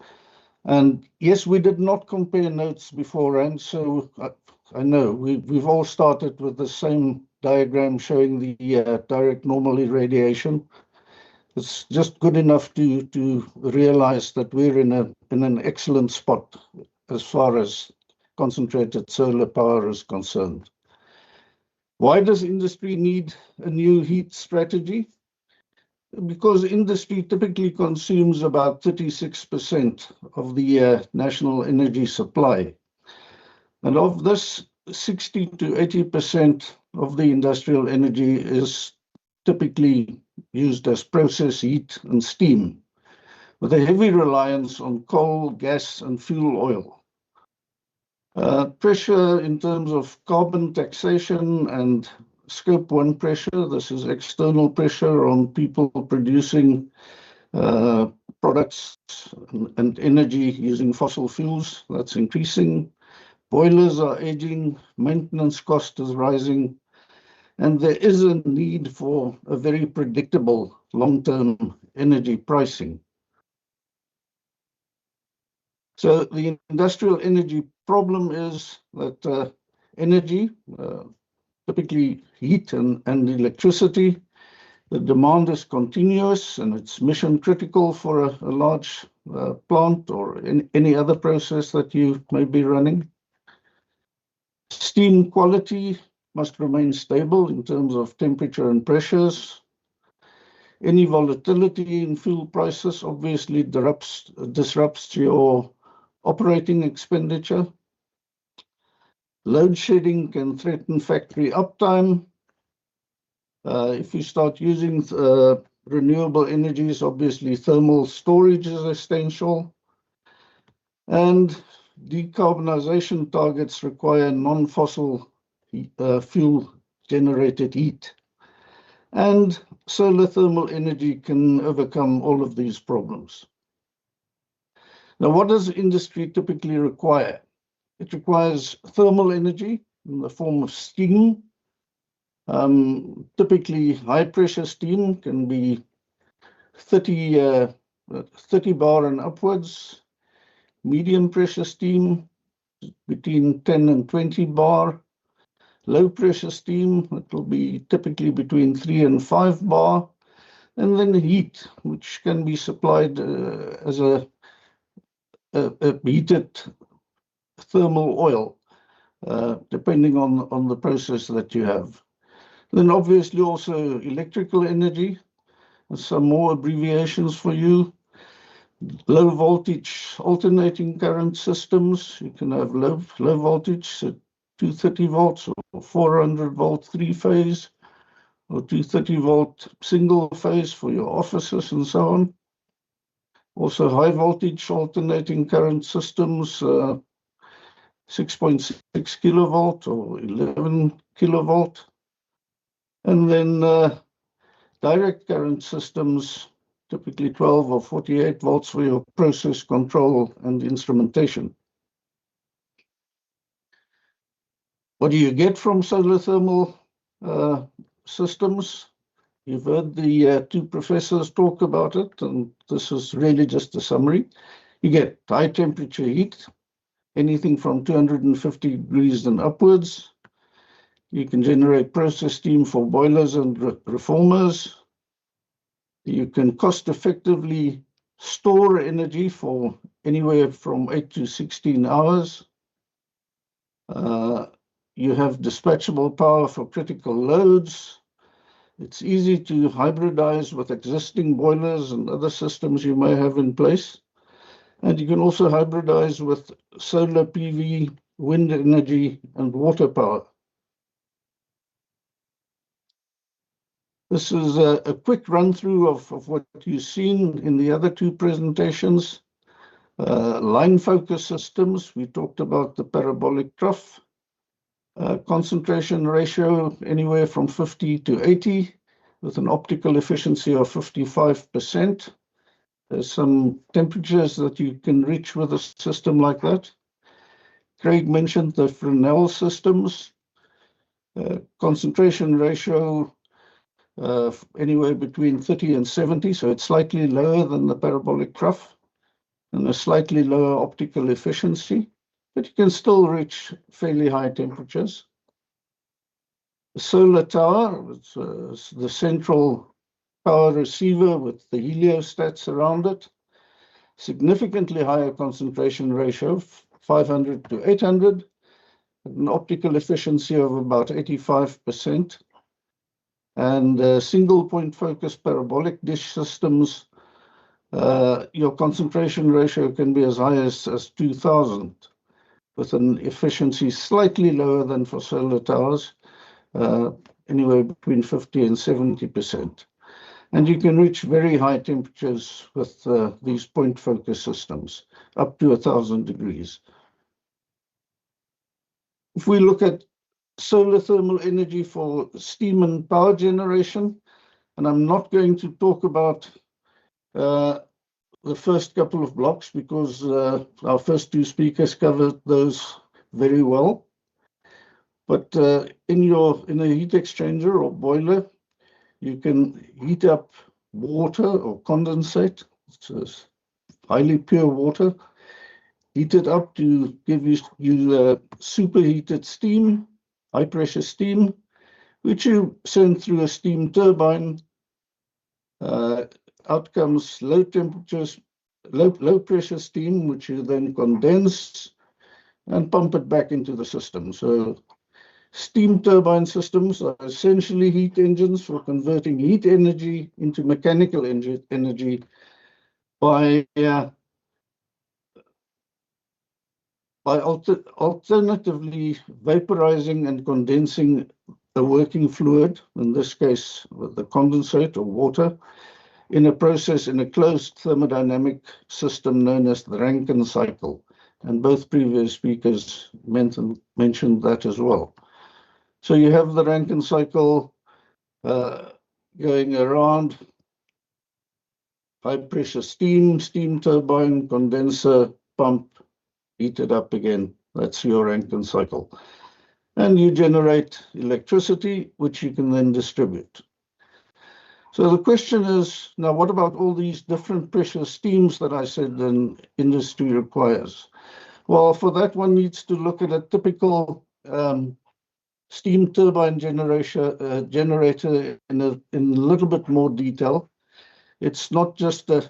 And yes, we did not compare notes beforehand, so I know we've all started with the same diagram showing the direct normal irradiation. It's just good enough to realize that we're in an excellent spot as far as concentrated solar power is concerned. Why does industry need a new heat strategy? Because industry typically consumes about 36% of the national energy supply. And of this, 60 to 80% of the industrial energy is typically used as process heat and steam, with a heavy reliance on coal, gas, and fuel oil. Pressure in terms of carbon taxation and Scope 1 pressure, this is external pressure on people producing products and energy using fossil fuels, that's increasing. Boilers are aging, maintenance cost is rising, and there is a need for a very predictable long-term energy pricing. So the industrial energy problem is that energy, typically heat and electricity, the demand is continuous and it's mission critical for a large plant or any other process that you may be running. Steam quality must remain stable in terms of temperature and pressures. Any volatility in fuel prices obviously disrupts your operating expenditure. Load shedding can threaten factory uptime. If you start using renewable energies, obviously thermal storage is essential. And decarbonization targets require non-fossil fuel-generated heat. And solar thermal energy can overcome all of these problems. Now, what does industry typically require? It requires thermal energy in the form of steam. Typically, high-pressure steam can be 30 bar and upwards. Medium-pressure steam between 10 and 20 bar. Low-pressure steam, it will be typically between 3 and 5 bar. And then heat, which can be supplied as a heated thermal oil, depending on the process that you have. Then obviously also electrical energy, some more abbreviations for you. Low voltage alternating current systems, you can have low voltage, so 230 volts or 400 volt three-phase, or 230 volt single phase for your offices and so on. Also high voltage alternating current systems, 6.6 kilovolt or 11 kilovolt. And then direct current systems, typically 12 or 48 volts for your process control and instrumentation. What do you get from solar thermal systems? You've heard the two professors talk about it, and this is really just a summary. You get high temperature heat, anything from 250 degrees and upwards. You can generate process steam for boilers and reformers. You can cost effectively store energy for anywhere from 8 to 16 hours. You have dispatchable power for critical loads. It's easy to hybridize with existing boilers and other systems you may have in place. And you can also hybridize with solar PV, wind energy, and water power. This is a quick run-through of what you've seen in the other two presentations. Line focus systems, we talked about the parabolic trough. Concentration ratio anywhere from 50 to 80 with an optical efficiency of 55%. There's some temperatures that you can reach with a system like that. Craig mentioned the Renewable systems. Concentration ratio anywhere between 30 and 70, so it's slightly lower than the parabolic trough, and a slightly lower optical efficiency, but you can still reach fairly high temperatures. The solar tower, it's the central power receiver with the heliostats around it. Significantly higher concentration ratio, 500 to 800, an optical efficiency of about 85%. And single point focus parabolic dish systems, your concentration ratio can be as high as 2000, with an efficiency slightly lower than for solar towers, anywhere between 50 and 70%. And you can reach very high temperatures with these point focus systems, up to 1000 degrees. If we look at solar thermal energy for steam and power generation, and I'm not going to talk about the first couple of blocks because our first two speakers covered those very well. But in a heat exchanger or boiler, you can heat up water or condensate. It's highly pure water. Heat it up to give you superheated steam, high pressure steam, which you send through a steam turbine. Out comes low temperatures, low pressure steam, which you then condense and pump it back into the system. So steam turbine systems are essentially heat engines for converting heat energy into mechanical energy by alternatively vaporizing and condensing a working fluid, in this case with the condensate or water, in a process in a closed thermodynamic system known as the Rankine cycle. And both previous speakers mentioned that as well. So you have the Rankine cycle going around, high pressure steam, steam turbine, condenser, pump, heat it up again. That's your Rankine cycle. And you generate electricity, which you can then distribute. So the question is, now what about all these different pressure steams that I said an industry requires? Well, for that one needs to look at a typical steam turbine generator in a little bit more detail. It's not just a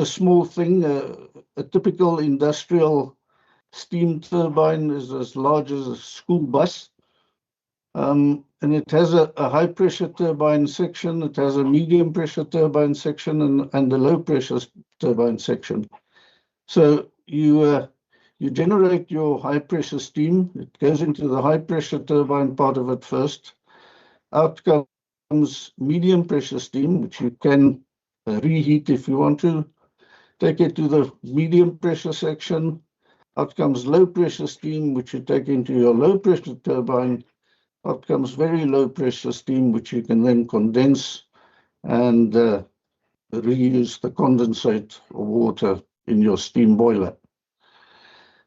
small thing. A typical industrial steam turbine is as large as a school bus. And it has a high pressure turbine section, it has a medium pressure turbine section, and a low pressure turbine section. So you generate your high pressure steam, it goes into the high pressure turbine part of it first. Out comes medium pressure steam, which you can reheat if you want to. Take it to the medium pressure section. Out comes low pressure steam, which you take into your low pressure turbine. Out comes very low pressure steam, which you can then condense and reuse the condensate or water in your steam boiler.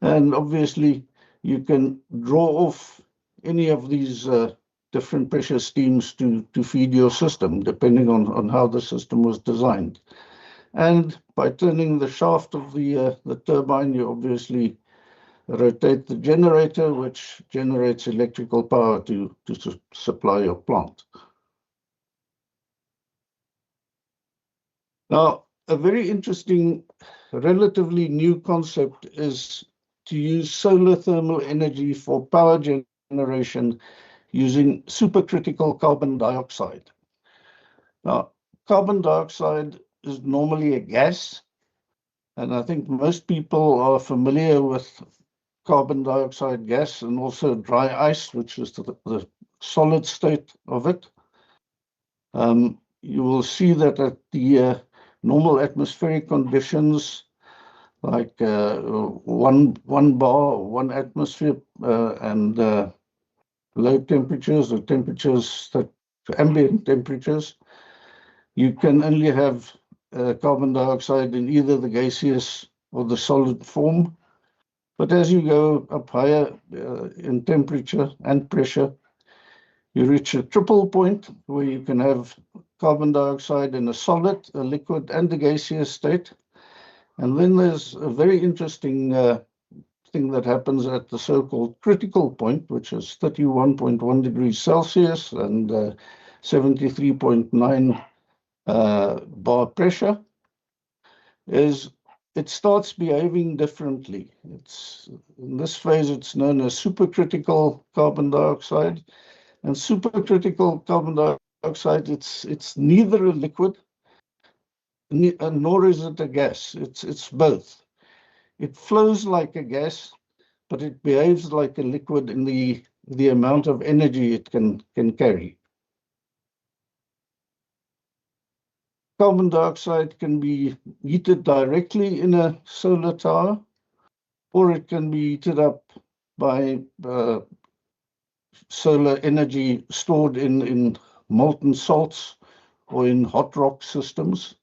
And obviously, you can draw off any of these different pressure steams to feed your system, depending on how the system was designed. And by turning the shaft of the turbine, you obviously rotate the generator, which generates electrical power to supply your plant. Now, a very interesting, relatively new concept is to use solar thermal energy for power generation using supercritical carbon dioxide. Now, carbon dioxide is normally a gas, and I think most people are familiar with carbon dioxide gas and also dry ice, which is the solid state of it. You will see that at the normal atmospheric conditions, like 1 bar, 1 atmosphere, and low temperatures or temperatures that ambient temperatures, you can only have carbon dioxide in either the gaseous or the solid form. But as you go up higher in temperature and pressure, you reach a triple point where you can have carbon dioxide in a solid, a liquid, and a gaseous state. And then there's a very interesting thing that happens at the so-called critical point, which is 31.1 degrees Celsius and 73.9 bar pressure, is it starts behaving differently. In this phase, it's known as supercritical carbon dioxide. And supercritical carbon dioxide, it's neither a liquid nor is it a gas. It's both. It flows like a gas, but it behaves like a liquid in the amount of energy it can carry. Carbon dioxide can be heated directly in a solar tower, or it can be heated up by solar energy stored in molten salts or in hot rock systems,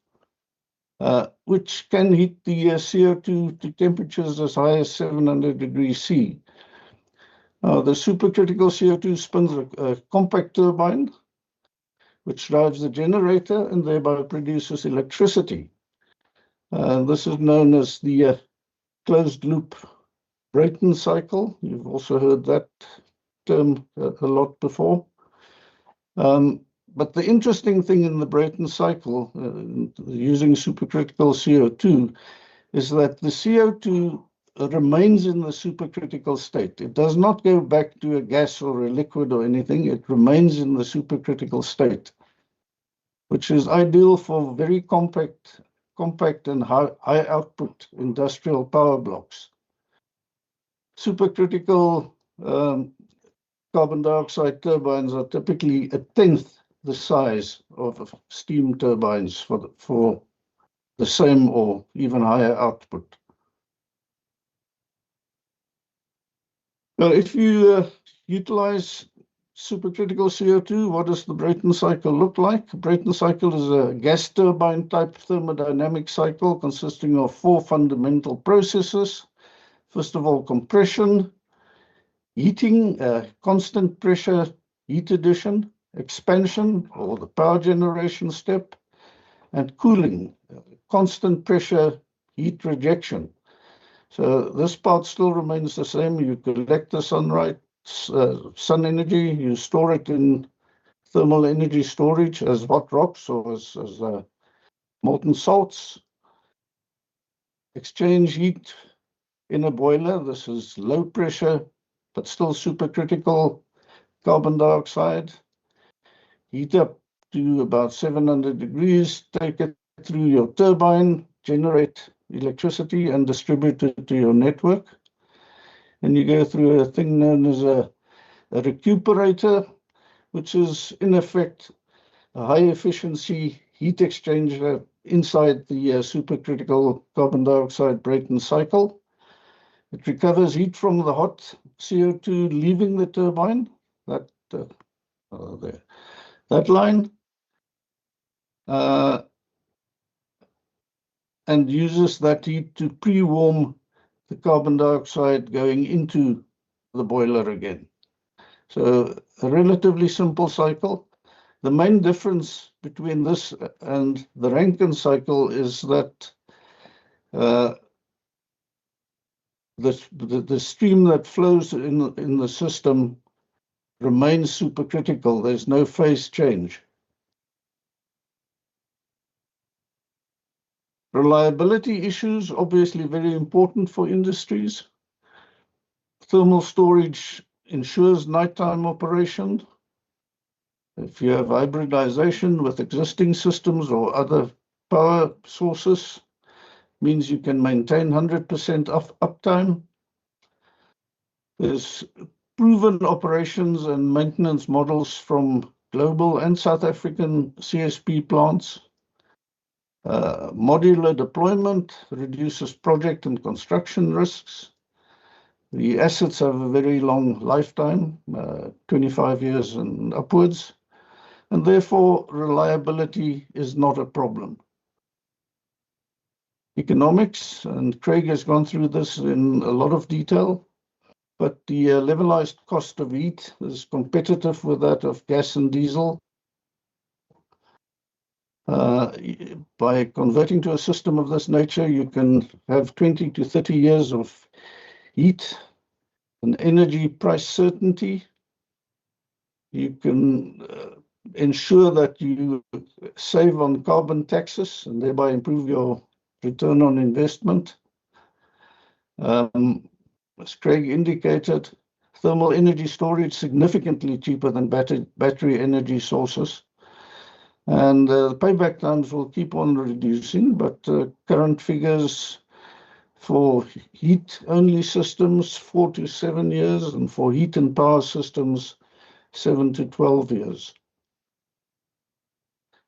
which can heat the CO2 to temperatures as high as 700 degrees C. The supercritical CO2 spins a compact turbine, which drives the generator and thereby produces electricity. This is known as the closed loop Brayton cycle. You've also heard that term a lot before. But the interesting thing in the Brayton cycle, using supercritical CO2, is that the CO2 remains in the supercritical state. It does not go back to a gas or a liquid or anything. It remains in the supercritical state, which is ideal for very compact and high output industrial power blocks. Supercritical carbon dioxide turbines are typically 1/10 the size of steam turbines for the same or even higher output. Now, if you utilize supercritical CO2, what does the Brayton cycle look like? Brayton cycle is a gas turbine type thermodynamic cycle consisting of 4 fundamental processes. First of all, compression, heating, constant pressure heat addition, expansion or the power generation step, and cooling, constant pressure heat rejection. So this part still remains the same. You collect the sun energy, you store it in thermal energy storage as hot rocks or as molten salts. Exchange heat in a boiler. This is low pressure, but still supercritical carbon dioxide. Heat up to about 700 degrees, take it through your turbine, generate electricity and distribute it to your network. And you go through a thing known as a recuperator, which is in effect a high efficiency heat exchanger inside the supercritical carbon dioxide Brayton cycle. It recovers heat from the hot CO2 leaving the turbine. That there. That line, and uses that heat to pre-warm the carbon dioxide going into the boiler again. So a relatively simple cycle. The main difference between this and the Rankine cycle is that the stream that flows in the system remains supercritical. There's no phase change. Reliability issues, obviously very important for industries. Thermal storage ensures nighttime operation. If you have hybridization with existing systems or other power sources, means you can maintain 100% uptime. There's proven operations and maintenance models from global and South African CSP plants. Modular deployment reduces project and construction risks. The assets have a very long lifetime, 25 years and upwards, and therefore reliability is not a problem. Economics, and Craig has gone through this in a lot of detail, but the levelized cost of heat is competitive with that of gas and diesel. By converting to a system of this nature, you can have 20 to 30 years of heat and energy price certainty. You can ensure that you save on carbon taxes and thereby improve your return on investment. As Craig indicated, thermal energy storage significantly cheaper than battery energy sources. And payback times will keep on reducing, but current figures for heat-only systems, 4 to 7 years, and for heat and power systems, 7 to 12 years.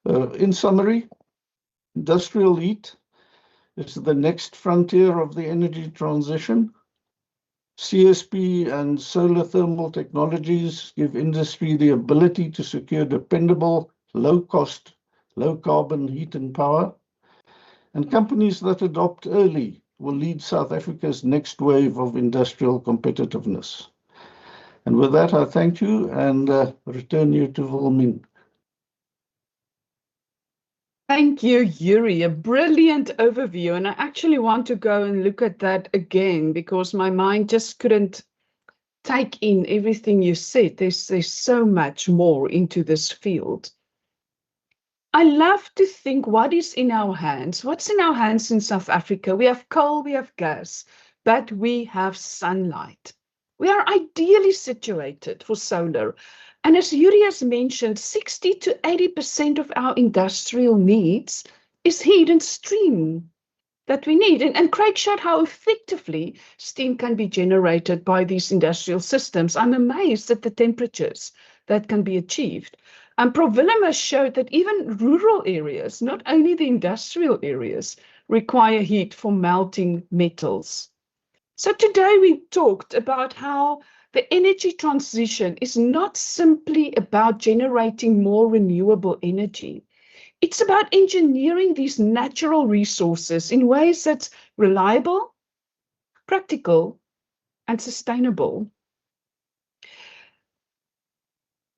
In summary, industrial heat is the next frontier of the energy transition. CSP and solar thermal technologies give industry the ability to secure dependable, low-cost, low-carbon heat and power. And companies that adopt early will lead South Africa's next wave of industrial competitiveness. And with that, I thank you and return you to Willem. Thank you, Jurie. A brilliant overview. And I actually want to go and look at that again because my mind just couldn't take in everything you said. There's so much more into this field. I love to think what is in our hands. What's in our hands in South Africa? We have coal, we have gas, but we have sunlight. We are ideally situated for solar. And as Jurie has mentioned, 60 to 80% of our industrial needs is heat and steam that we need. And Craig showed how effectively steam can be generated by these industrial systems. I'm amazed at the temperatures that can be achieved. And Prof. Willem has showed that even rural areas, not only the industrial areas, require heat for melting metals. So today we talked about how the energy transition is not simply about generating more renewable energy. It's about engineering these natural resources in ways that's reliable, practical, and sustainable.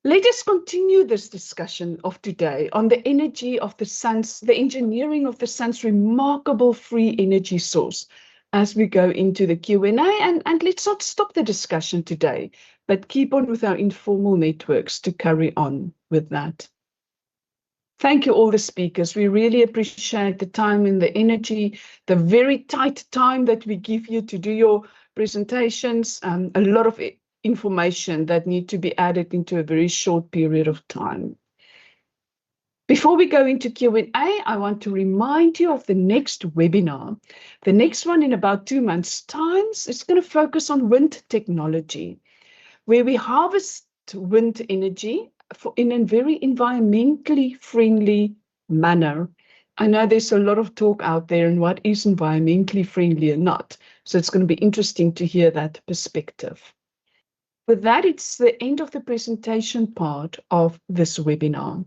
Let us continue this discussion of today on the energy of the sun's, the engineering of the sun's remarkable free energy source as we go into the Q&A. And let's not stop the discussion today, but keep on with our informal networks to carry on with that. Thank you, all the speakers. We really appreciate the time and the energy, the very tight time that we give you to do your presentations, a lot of information that need to be added into a very short period of time. Before we go into Q&A, I want to remind you of the next webinar. The next one in about 2 months' time is going to focus on wind technology, where we harvest wind energy in a very environmentally friendly manner. I know there's a lot of talk out there on what is environmentally friendly or not, so it's going to be interesting to hear that perspective. With that, it's the end of the presentation part of this webinar.